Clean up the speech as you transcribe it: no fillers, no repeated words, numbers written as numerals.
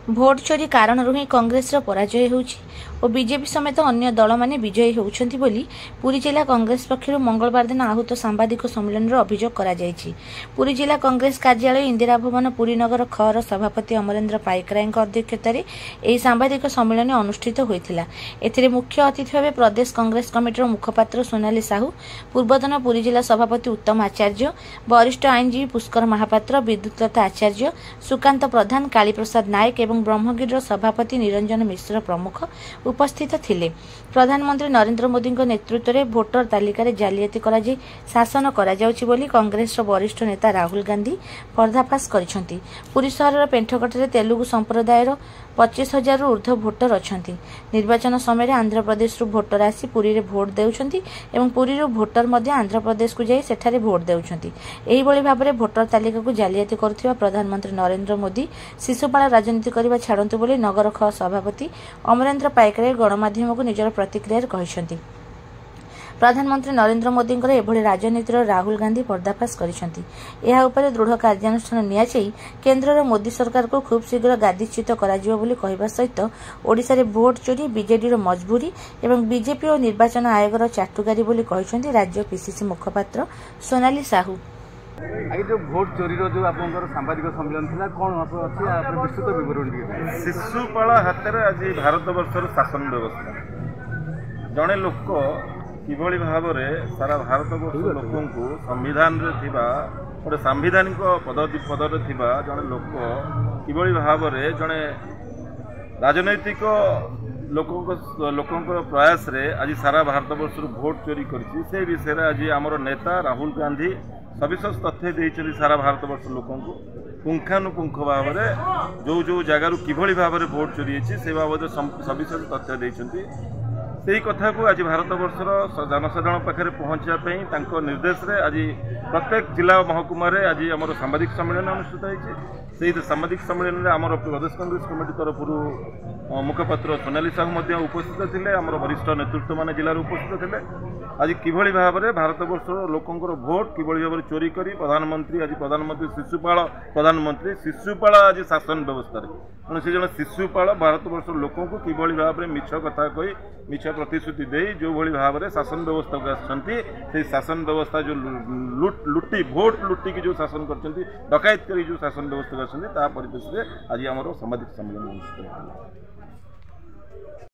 Vote चोरी कारण ही कांग्रेस पराजय होउछि और बीजेपी समेत अन्य दल माने विजयी होउछंती बोली पुरी जिला कांग्रेस पक्षर मंगलवार दिन आहूत सांबादिक सम्मेलन अभियोग करा जायछि। पुरी जिला कांग्रेस कार्यालय इंदिरा भवन पुरी नगर खर सभापति अमरेंद्र पाइकराय अध्यक्षतार यह सांबादिक सम्मेलन अनुष्ठित होइथिला। एथिरे मुख्य अतिथि भाव प्रदेश कांग्रेस कमिटीर मुखपात्र सोनाली साहू, पूर्वतन पुरी जिला सभापति उत्तम आचार्य, वरिष्ठ आईनजीवी पुष्कर महापात्र, विद्युतलता आचार्य, सुकांत प्रधान, कालीप्रसाद नायक एवं ब्रह्मगिर सभापति निरंजन मिश्र प्रमुख उपस्थित थिले। प्रधानमंत्री नरेंद्र मोदी नेतृत्व में भोटर तालिका जालियाती करा जाय शासन करा जाउछि बोली कांग्रेस वरिष्ठ नेता राहुल गांधी पर्दाफाश करिसेंती। पुरी सहर पेंठकटे तेलुगु संप्रदायर 25,000 ऊर्ध्व भोटर अछंती। निर्वाचन समय आंध्र प्रदेश भोटर आसी पुरी रे भोट देउछंती एवं पुरी भोटर मध्य आंध्र प्रदेश को जाई सेठारे भोट देउछंती। एही बळी भाबरे भोटर तालिका को जालियाती करथिबा प्रधानमंत्री नरेंद्र मोदी शिशुपाल राजनीति करबा छाडंतु बोली नगर ख सभापति अमरेंद्र पाइकराय गणमाध्यम को निजर प्रतिक्रिया कहिसेंती। प्रधानमंत्री नरेंद्र मोदी एभली राजनीतिर राहुल गांधी पर्दाफाश करिसेंती। एहा उपरे दृढ़ कार्यानुष्ठान नियाचै केंद्रर मोदी सरकार को खूब शीघ्र गादीच्युत कराजिबो बोली कहिबा सहित ओडिसा रे भोट चोरी बीजेडी मजबूरी एवं बीजेपी और निर्वाचन आयोगर चाटुकारी बोली कहिसेंती राज्य पीसीसी मुखपात्र सोनाली साहू। आगे जो भोट चोरी जो आप सांबादिक सम्मेलन था कौन अच्छी विस्तृत विवरण शिशुपाल हाथ में आज भारत वर्षर शासन व्यवस्था जड़े लोक किभली भाव में सारा भारत वर्ष लोक संविधान गोटे सांविधानिक पदरे जड़े लोक किभली भाव में जड़े राजनैतिक लोक प्रयास रे आज सारा भारत वर्ष भोट चोरी कर विषय आज आमर नेता राहुल गांधी सविशेष तथ्य देते सारा भारत वर्ष लोक पुंखानुपुंख भाव में जो जो जगार किभली भाव में भोट चोरी से बाबद सविशेष तथ्य देते से कथा को आज भारत वर्षर जनसाधारण पाखे पहुँचापी निर्देश रे आज प्रत्येक जिला महकुमा आज आम सांबादिक सम्मेलन अनुष्ठित होती। सांबादिक सम्मेलन में आम प्रदेश कांग्रेस कमिटी तरफ मुखपात्र सोनाली साहू उपस्थित थे। आम वरिष्ठ नेतृत्व मान जिले उपस्थित थे। आज किभली भाव में भारत वर्षर लोकंर भोट किभली भाव में चोरी करी प्रधानमंत्री आज प्रधानमंत्री शिशुपाल आज शासन व्यवस्था तेणु से जन शिशुपाल भारत वर्ष लोक किभली भाव में मिछ कथा कही मिछ प्रतिश्रुति दे जो भली भाव में शासन व्यवस्था को आसछंती से शासन व्यवस्था जो लुटी भोट लुटिकी जो शासन कर डकायत करी जो शासन व्यवस्था को आसछंती ता परिप्रेक्षी आज आम सामाजिक सम्मेलन अनुष्ठित।